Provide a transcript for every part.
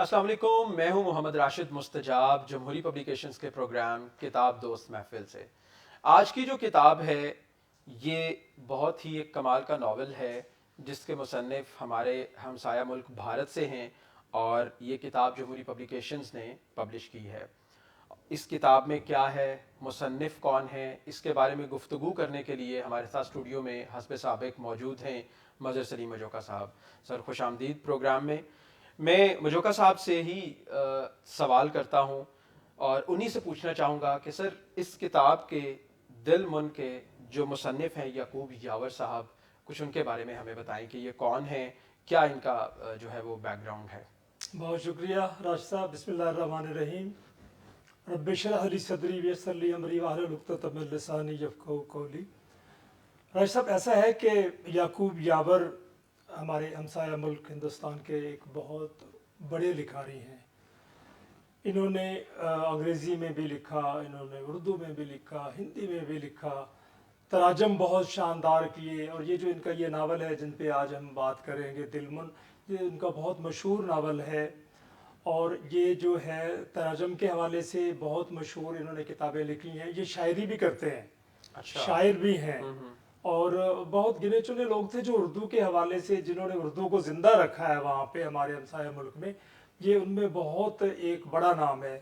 السلام علیکم، میں ہوں محمد راشد مستجاب، جمہوری پبلیکیشنز کے پروگرام کتاب دوست محفل سے۔ آج کی جو کتاب ہے یہ بہت ہی ایک کمال کا ناول ہے جس کے مصنف ہمارے ہمسایہ ملک بھارت سے ہیں، اور یہ کتاب جمہوری پبلیکیشنز نے پبلش کی ہے۔ اس کتاب میں کیا ہے، مصنف کون ہے، اس کے بارے میں گفتگو کرنے کے لیے ہمارے ساتھ اسٹوڈیو میں حسب سابق موجود ہیں مظہر سلیم مجوکا صاحب۔ سر خوش آمدید پروگرام میں۔ میں مجوکا صاحب سے ہی سوال کرتا ہوں اور انہی سے پوچھنا چاہوں گا کہ سر اس کتاب کے دل من کے جو مصنف ہیں یعقوب یاور صاحب، کچھ ان کے بارے میں ہمیں بتائیں کہ یہ کون ہیں، کیا ان کا جو ہے وہ بیک گراؤنڈ ہے۔ بہت شکریہ راشد صاحب۔ بسم اللہ الرحمن الرحیم۔ رب اشرح لی صدری ویسر لی امری واحلل عقدۃ من لسانی یفقہوا قولی۔ راشد صاحب، ایسا ہے کہ یعقوب یاور ہمارے ہمسایہ ملک ہندوستان کے ایک بہت بڑے لکھاری ہیں۔ انہوں نے انگریزی میں بھی لکھا، انہوں نے اردو میں بھی لکھا، ہندی میں بھی لکھا، تراجم بہت شاندار کیے، اور یہ جو ان کا یہ ناول ہے جن پہ آج ہم بات کریں گے، دل من، یہ ان کا بہت مشہور ناول ہے، اور یہ جو ہے تراجم کے حوالے سے بہت مشہور انہوں نے کتابیں لکھی ہیں۔ یہ شاعری بھی کرتے ہیں، اچھا۔ شاعر بھی ہیں، اور بہت گنے چنے لوگ تھے جو اردو کے حوالے سے جنہوں نے اردو کو زندہ رکھا ہے وہاں پہ ہمارے ہمسایہ ملک میں، یہ ان میں بہت ایک بڑا نام ہے۔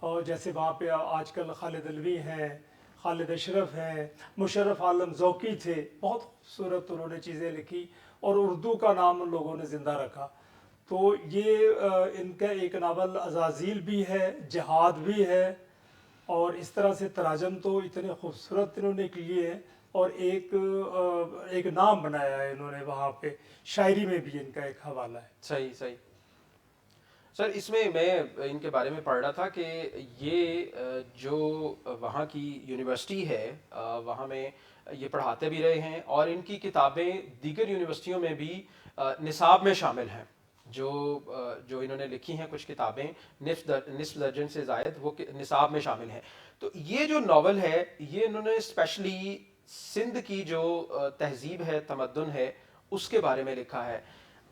اور جیسے وہاں پہ آج کل خالد علوی ہیں، خالد اشرف ہیں، مشرف عالم ذوقی تھے، بہت خوبصورت انہوں نے چیزیں لکھی اور اردو کا نام ان لوگوں نے زندہ رکھا۔ تو یہ ان کا ایک ناول عزازیل بھی ہے، جہاد بھی ہے، اور اس طرح سے تراجم تو اتنے خوبصورت انہوں نے کیے ہیں، اور ایک نام بنایا ہے انہوں نے وہاں پہ۔ شاعری میں بھی ان کا ایک حوالہ ہے۔ صحیح صحیح۔ سر اس میں ان کے بارے میں پڑھ رہا تھا کہ یہ جو وہاں کی یونیورسٹی ہے وہاں میں یہ پڑھاتے بھی رہے ہیں، اور ان کی کتابیں دیگر یونیورسٹیوں میں بھی نصاب میں شامل ہیں۔ جو انہوں نے لکھی ہیں کچھ کتابیں نصف درجن سے زائد وہ نصاب میں شامل ہیں۔ تو یہ جو ناول ہے یہ انہوں نے اسپیشلی سندھ کی جو تہذیب ہے، تمدن ہے، اس کے بارے میں لکھا ہے۔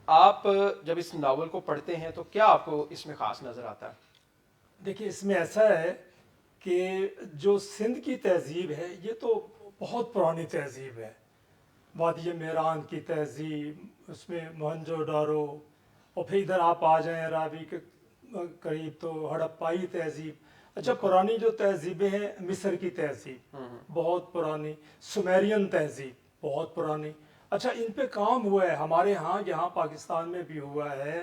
آپ جب اس ناول کو پڑھتے ہیں تو کیا آپ کو اس میں خاص نظر آتا ہے؟ دیکھیے، اس میں ایسا ہے کہ جو سندھ کی تہذیب ہے یہ تو بہت پرانی تہذیب ہے۔ وادی میران کی تہذیب، اس میں موہنجو ڈارو، اور پھر ادھر آپ آ جائیں راوی کے قریب تو ہڑپائی تہذیب۔ اچھا، پرانی جو تہذیبیں ہیں، مصر کی تہذیب بہت پرانی، سمیرین تہذیب بہت پرانی۔ اچھا، ان پہ کام ہوا ہے ہمارے ہاں، یہاں پاکستان میں بھی ہوا ہے۔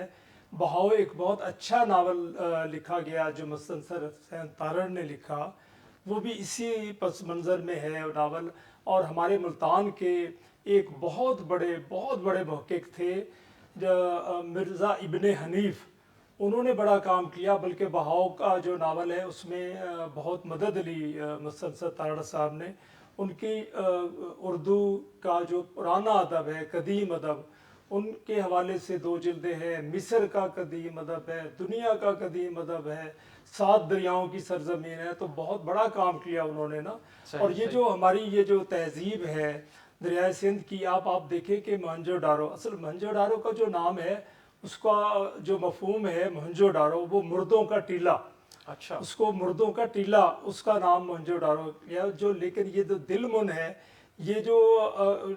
بہاؤ ایک بہت اچھا ناول لکھا گیا جو مستنصر حسین تارڑ نے لکھا، وہ بھی اسی پس منظر میں ہے ناول۔ اور ہمارے ملتان کے ایک بہت بڑے محقق تھے مرزا ابن حنیف، انہوں نے بڑا کام کیا، بلکہ بہاؤ کا جو ناول ہے اس میں بہت مدد لی مستنصر تارڑ صاحب نے۔ ان کی اردو کا جو پرانا ادب ہے، قدیم ادب، ان کے حوالے سے 2 جلدیں ہیں۔ مصر کا قدیم ادب ہے، دنیا کا قدیم ادب ہے، 7 دریاؤں کی سرزمین ہے، تو بہت بڑا کام کیا انہوں نے نا۔ اور یہ جو ہماری یہ جو تہذیب ہے دریائے سندھ کی، آپ دیکھیں کہ موہنجو ڈارو، اصل موہنجو ڈارو کا جو نام ہے، اس کا جو مفہوم ہے موہنجو ڈارو، وہ مردوں کا ٹیلہ، اچھا۔ اس کو مردوں کا ٹیلہ، اس کا نام موہنجو ڈارو کیا جو۔ لیکن یہ جو دل من ہے، یہ جو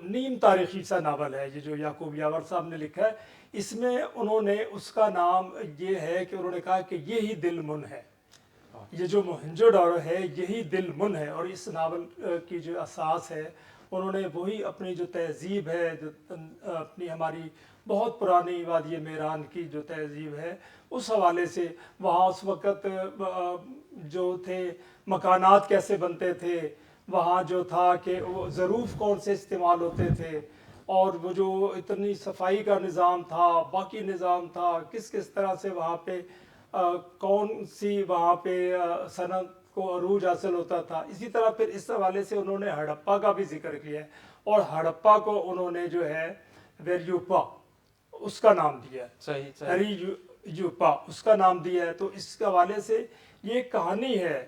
نیم تاریخی سا ناول ہے، یہ جو یعقوب یاور صاحب نے لکھا ہے، اس میں انہوں نے اس کا نام یہ ہے کہ انہوں نے کہا کہ یہی دل من ہے، یہ جو موہنجو ڈارو ہے یہی دل من ہے۔ اور اس ناول کی جو اساس ہے، انہوں نے وہی اپنی جو تہذیب ہے، جو اپنی ہماری بہت پرانی وادی میران کی جو تہذیب ہے، اس حوالے سے وہاں اس وقت جو تھے مکانات کیسے بنتے تھے، وہاں جو تھا کہ وہ ظروف کون سے استعمال ہوتے تھے، اور وہ جو اتنی صفائی کا نظام تھا، باقی نظام تھا، کس طرح سے وہاں پہ کون سی وہاں پہ صنعت کو عروج حاصل ہوتا تھا۔ اسی طرح پھر اس حوالے سے انہوں نے ہڑپا کا بھی ذکر کیا ہے، اور ہڑپا کو انہوں نے جو ہے ویریوپا اس کا نام دیا ہے، صحیح یوپا اس کا نام دیا ہے۔ تو اس کے حوالے سے یہ ایک کہانی ہے،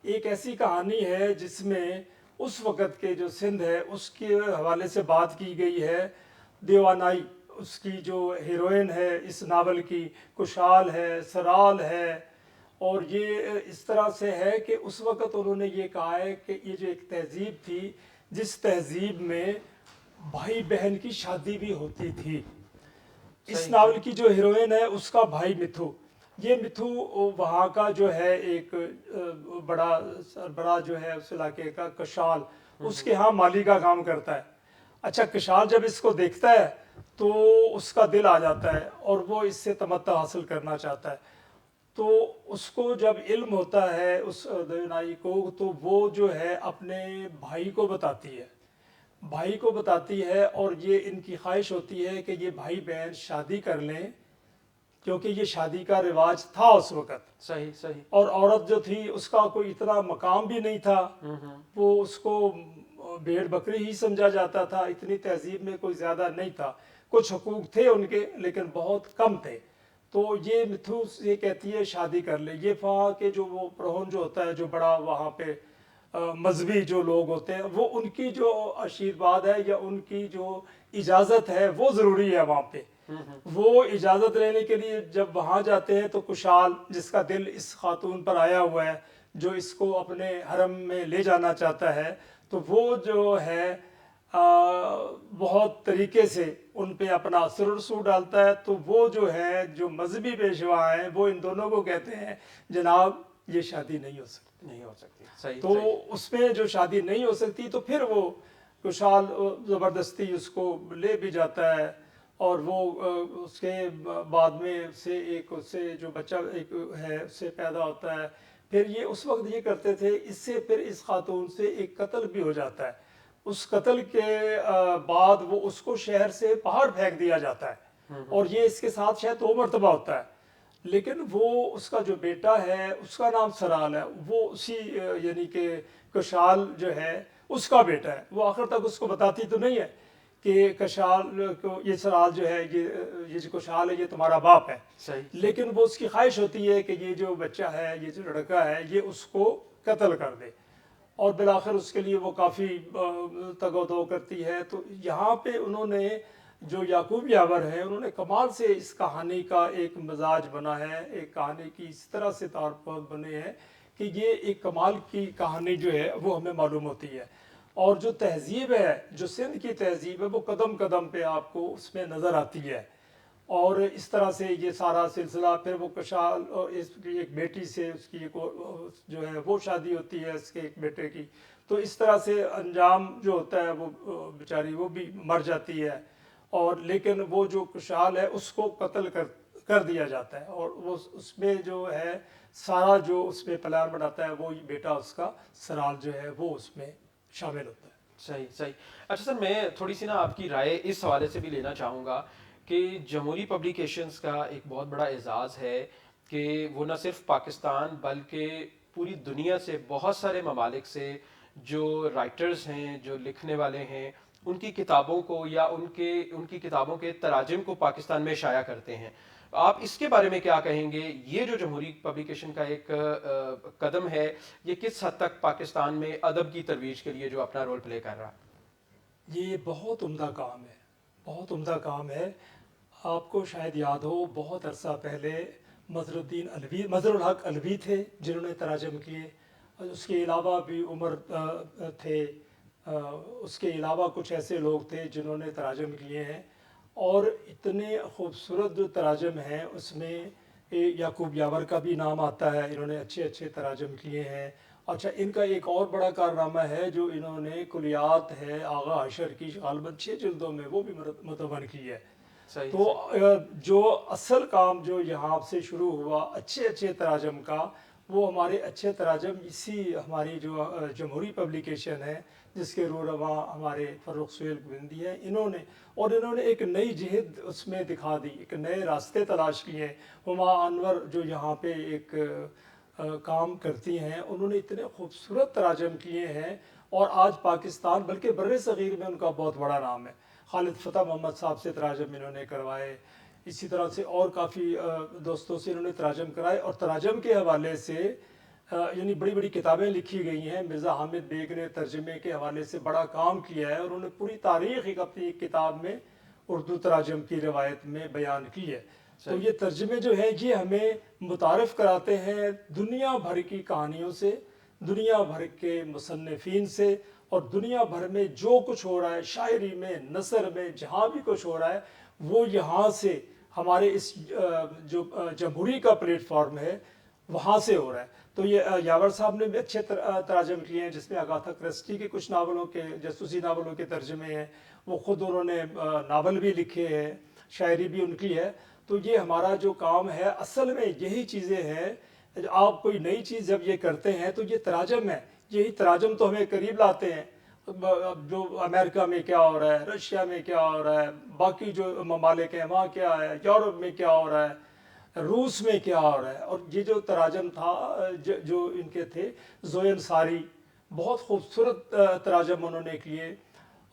ایک ایسی کہانی ہے جس میں اس وقت کے جو سندھ ہے اس کے حوالے سے بات کی گئی ہے، دیوانائی اس کی جو ہیروئن ہے اس ناول کی، کشال ہے، سرال ہے، اور یہ اس طرح سے ہے کہ اس وقت انہوں نے یہ کہا ہے کہ یہ جو ایک تہذیب تھی جس تہذیب میں بھائی بہن کی شادی بھی ہوتی تھی. اس صحیح ناول کی جو ہیروئن ہے اس کا بھائی متھو، یہ متھو وہاں کا جو ہے ایک بڑا سربراہ جو ہے اس علاقے کا، کشال، اس کے ہاں مالی کا کام کرتا ہے. اچھا، کشال جب اس کو دیکھتا ہے تو اس کا دل آ جاتا ہے اور وہ اس سے تمتع حاصل کرنا چاہتا ہے. تو اس کو جب علم ہوتا ہے اس دینائی کو، تو وہ جو ہے اپنے بھائی کو بتاتی ہے، بھائی کو بتاتی ہے، اور یہ ان کی خواہش ہوتی ہے کہ یہ بھائی بہن شادی کر لیں، کیونکہ یہ شادی کا رواج تھا اس وقت. صحیح صحیح. اور عورت جو تھی اس کا کوئی اتنا مقام بھی نہیں تھا، وہ اس کو بھیڑ بکری ہی سمجھا جاتا تھا، اتنی تہذیب میں کوئی زیادہ نہیں تھا. کچھ حقوق تھے ان کے لیکن بہت کم تھے. تو یہ متھو یہ کہتی ہے شادی کر لے. یہ وہاں کے جو وہ پرہون جو ہوتا ہے، جو بڑا وہاں پہ مذہبی جو لوگ ہوتے ہیں، وہ ان کی جو آشیرواد ہے یا ان کی جو اجازت ہے وہ ضروری ہے وہاں پہ. وہ اجازت لینے کے لیے جب وہاں جاتے ہیں تو کشال، جس کا دل اس خاتون پر آیا ہوا ہے، جو اس کو اپنے حرم میں لے جانا چاہتا ہے، تو وہ جو ہے بہت طریقے سے ان پہ اپنا اثر و رسوخ ڈالتا ہے. تو وہ جو ہے جو مذہبی پیشوا ہیں وہ ان دونوں کو کہتے ہیں جناب یہ شادی نہیں ہو سکتی، نہیں ہو سکتی. صحیح تو صحیح. اس میں جو شادی نہیں ہو سکتی تو پھر وہ کشال زبردستی اس کو لے بھی جاتا ہے. اور وہ اس کے بعد میں اس سے جو بچہ ایک ہے اس سے پیدا ہوتا ہے. پھر یہ اس وقت یہ کرتے تھے، اس سے پھر اس خاتون سے ایک قتل بھی ہو جاتا ہے. اس قتل کے بعد وہ اس کو شہر سے باہر پھینک دیا جاتا ہے، اور یہ اس کے ساتھ شاید 2 مرتبہ ہوتا ہے. لیکن وہ اس کا جو بیٹا ہے اس کا نام سرال ہے، وہ اسی یعنی کہ کشال جو ہے اس کا بیٹا ہے. وہ آخر تک اس کو بتاتی تو نہیں ہے کہ کشال کو، یہ سرال جو ہے یہ جو کشال ہے یہ تمہارا باپ ہے، صحیح. لیکن وہ اس کی خواہش ہوتی ہے کہ یہ جو بچہ ہے، یہ جو لڑکا ہے، یہ اس کو قتل کر دے. اور بالآخر اس کے لیے وہ کافی تگ و دو کرتی ہے. تو یہاں پہ انہوں نے جو یعقوب یاور ہیں انہوں نے کمال سے اس کہانی کا ایک مزاج بنا ہے، ایک کہانی کی اس طرح سے طور پر بنے ہیں کہ یہ ایک کمال کی کہانی جو ہے وہ ہمیں معلوم ہوتی ہے. اور جو تہذیب ہے، جو سندھ کی تہذیب ہے، وہ قدم قدم پہ آپ کو اس میں نظر آتی ہے. اور اس طرح سے یہ سارا سلسلہ، پھر وہ کشال اور اس کی ایک بیٹی سے اس کی ایک جو ہے وہ شادی ہوتی ہے اس کے ایک بیٹے کی. تو اس طرح سے انجام جو ہوتا ہے وہ بیچاری وہ بھی مر جاتی ہے. اور لیکن وہ جو کشال ہے اس کو قتل کر دیا جاتا ہے، اور وہ اس میں جو ہے سارا جو اس میں پلان بناتا ہے وہ بیٹا اس کا سرال جو ہے وہ اس میں شامل ہوتا ہے. صحیح صحیح. اچھا سر، میں تھوڑی سی نا آپ کی رائے اس حوالے سے بھی لینا چاہوں گا کہ جمہوری پبلیکیشنز کا ایک بہت بڑا اعزاز ہے کہ وہ نہ صرف پاکستان بلکہ پوری دنیا سے بہت سارے ممالک سے جو رائٹرز ہیں، جو لکھنے والے ہیں، ان کی کتابوں کو یا ان کی کتابوں کے تراجم کو پاکستان میں شائع کرتے ہیں. آپ اس کے بارے میں کیا کہیں گے؟ یہ جو جمہوری پبلیکیشن کا ایک قدم ہے، یہ کس حد تک پاکستان میں ادب کی ترویج کے لیے جو اپنا رول پلے کر رہا ہے؟ یہ بہت عمدہ کام ہے، بہت عمدہ کام ہے. آپ کو شاید یاد ہو بہت عرصہ پہلے مظہر الحق علوی تھے جنہوں نے تراجم کیے. اس کے علاوہ بھی عمر تھے، اس کے علاوہ کچھ ایسے لوگ تھے جنہوں نے تراجم کیے ہیں. اور اتنے خوبصورت جو تراجم ہیں اس میں یعقوب یاور کا بھی نام آتا ہے، انہوں نے اچھے اچھے تراجم کیے ہیں. اچھا، ان کا ایک اور بڑا کارنامہ ہے جو انہوں نے کلیات ہے آغا حشر کی غالباً 6 جلدوں میں وہ بھی مدون کی ہے. صحیح تو صحیح. جو اصل کام جو یہاں سے شروع ہوا اچھے اچھے تراجم کا، وہ ہمارے اچھے تراجم اسی ہماری جو جمہوری پبلیکیشن ہے جس کے رواں ہمارے فروخ سہیل گووندی ہیں، انہوں نے ایک نئی جہد اس میں دکھا دی، ایک نئے راستے تلاش کیے. ہما انور جو یہاں پہ ایک کام کرتی ہیں، انہوں نے اتنے خوبصورت تراجم کیے ہیں، اور آج پاکستان بلکہ بر صغیر میں ان کا بہت بڑا نام ہے. خالد فتح محمد صاحب سے تراجم انہوں نے کروائے، اسی طرح سے اور کافی دوستوں سے انہوں نے تراجم کرائے. اور تراجم کے حوالے سے یعنی بڑی بڑی کتابیں لکھی گئی ہیں. مرزا حامد بیگ نے ترجمے کے حوالے سے بڑا کام کیا ہے، اور انہوں نے پوری تاریخ ایک اپنی ایک کتاب میں اردو تراجم کی روایت میں بیان کی ہے. تو یہ ترجمے جو ہیں یہ ہمیں متعارف کراتے ہیں دنیا بھر کی کہانیوں سے، دنیا بھر کے مصنفین سے، اور دنیا بھر میں جو کچھ ہو رہا ہے شاعری میں، نثر میں، جہاں بھی کچھ ہو رہا ہے وہ یہاں سے ہمارے اس جو جمہوری کا پلیٹ فارم ہے وہاں سے ہو رہا ہے. تو یہ یاور صاحب نے بھی اچھے تراجم کیے ہیں، جس میں اگاتھا کرسٹی کے کچھ ناولوں کے، جاسوسی ناولوں کے ترجمے ہیں. وہ خود انہوں نے ناول بھی لکھے ہیں، شاعری بھی ان کی ہے. تو یہ ہمارا جو کام ہے اصل میں یہی چیزیں ہیں. آپ کوئی نئی چیز جب یہ کرتے ہیں تو یہ تراجم ہے، یہی تراجم تو ہمیں قریب لاتے ہیں. جو امریکہ میں کیا ہو رہا ہے، رشیا میں کیا ہو رہا ہے، باقی جو ممالک ہیں وہاں کیا ہے، یورپ میں کیا ہو رہا ہے، روس میں کیا ہو رہا ہے. اور یہ جو تراجم تھا جو ان کے تھے زوین ساری، بہت خوبصورت تراجم انہوں نے کیے.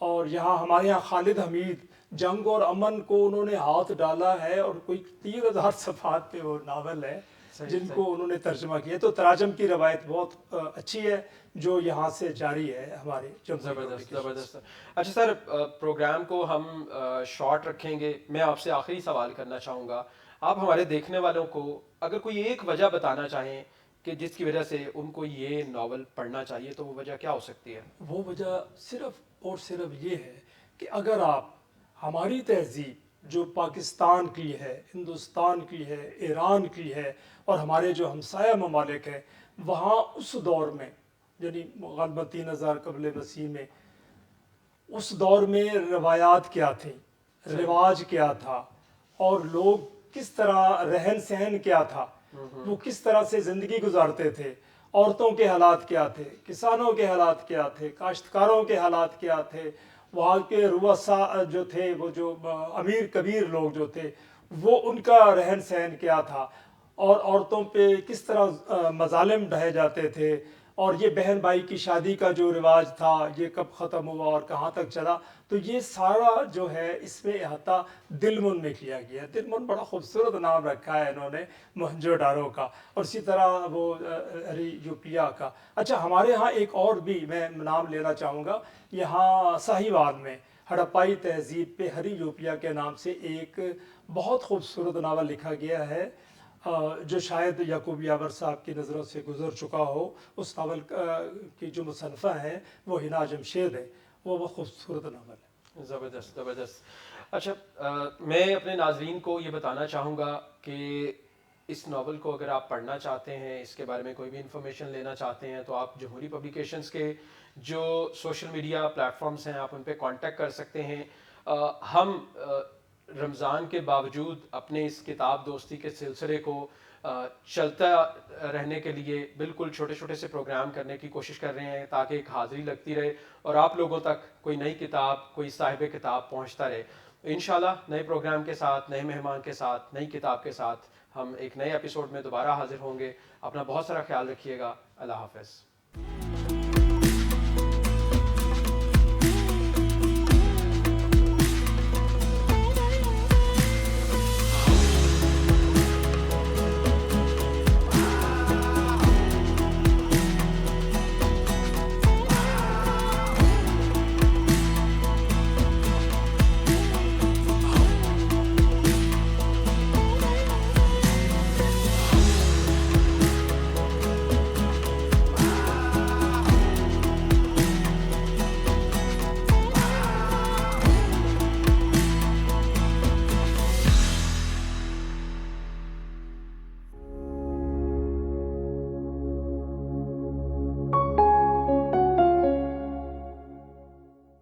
اور یہاں ہمارے یہاں خالد حمید جنگ اور امن کو انہوں نے ہاتھ ڈالا ہے، اور کوئی 3000 صفحات پہ وہ ناول ہے جن کو انہوں نے ترجمہ کیا. تو تراجم کی روایت بہت اچھی ہے جو یہاں سے جاری ہے ہمارے زبردست زبردست. اچھا سر، پروگرام کو ہم شارٹ رکھیں گے. میں آپ سے آخری سوال کرنا چاہوں گا. آپ ہمارے دیکھنے والوں کو اگر کوئی ایک وجہ بتانا چاہیں کہ جس کی وجہ سے ان کو یہ ناول پڑھنا چاہیے تو وہ وجہ کیا ہو سکتی ہے؟ وہ وجہ صرف اور صرف یہ ہے کہ اگر آپ ہماری تہذیب جو پاکستان کی ہے، ہندوستان کی ہے، ایران کی ہے، اور ہمارے جو ہمسایہ ممالک ہیں وہاں اس دور میں، یعنی غالباً 3000 قبل مسیح میں، اس دور میں روایات کیا تھیں، رواج کیا تھا، اور لوگ کس طرح رہن سہن کیا تھا، وہ کس طرح سے زندگی گزارتے تھے، عورتوں کے حالات کیا تھے، کسانوں کے حالات کیا تھے، کاشتکاروں کے حالات کیا تھے، وہاں کے رؤساء جو تھے، وہ جو امیر کبیر لوگ جو تھے وہ ان کا رہن سہن کیا تھا، اور عورتوں پہ کس طرح مظالم ڈھائے جاتے تھے، اور یہ بہن بھائی کی شادی کا جو رواج تھا یہ کب ختم ہوا اور کہاں تک چلا. تو یہ سارا جو ہے اس میں احاطہ دلمن میں کیا گیا ہے. دلمن بڑا خوبصورت نام رکھا ہے انہوں نے موہنجو ڈارو کا، اور اسی طرح وہ ہری یوپیا کا. اچھا، ہمارے ہاں ایک اور بھی میں نام لینا چاہوں گا. یہاں ساہیوال میں ہڑپائی تہذیب پہ ہری یوپیا کے نام سے ایک بہت خوبصورت ناول لکھا گیا ہے جو شاید یعقوب یاور صاحب کی نظروں سے گزر چکا ہو. اس ناول کی جو مصنفہ ہیں وہ ہنا جمشید ہے. وہ بہت خوبصورت ناول ہے. زبردست زبردست. اچھا، میں اپنے ناظرین کو یہ بتانا چاہوں گا کہ اس ناول کو اگر آپ پڑھنا چاہتے ہیں، اس کے بارے میں کوئی بھی انفارمیشن لینا چاہتے ہیں تو آپ جمہوری پبلیکیشنز کے جو سوشل میڈیا پلیٹ فارمز ہیں آپ ان پہ کانٹیکٹ کر سکتے ہیں. ہم رمضان کے باوجود اپنے اس کتاب دوستی کے سلسلے کو چلتا رہنے کے لیے بالکل چھوٹے چھوٹے سے پروگرام کرنے کی کوشش کر رہے ہیں تاکہ ایک حاضری لگتی رہے اور آپ لوگوں تک کوئی نئی کتاب، کوئی صاحب کتاب پہنچتا رہے. انشاءاللہ نئے پروگرام کے ساتھ، نئے مہمان کے ساتھ، نئی کتاب کے ساتھ ہم ایک نئے ایپیسوڈ میں دوبارہ حاضر ہوں گے. اپنا بہت سارا خیال رکھیے گا. اللہ حافظ.